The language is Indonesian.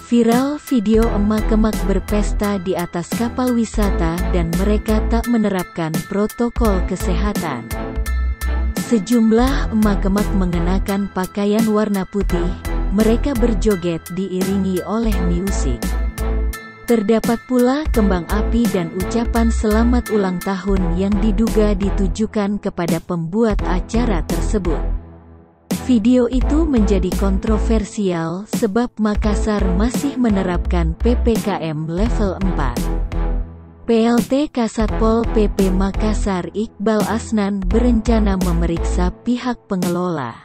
Viral video emak-emak berpesta di atas kapal wisata dan mereka tak menerapkan protokol kesehatan. Sejumlah emak-emak mengenakan pakaian warna putih, mereka berjoget diiringi oleh musik. Terdapat pula kembang api dan ucapan selamat ulang tahun yang diduga ditujukan kepada pembuat acara tersebut. Video itu menjadi kontroversial sebab Makassar masih menerapkan PPKM level 4. PLT Kasatpol PP Makassar Iqbal Asnan berencana memeriksa pihak pengelola.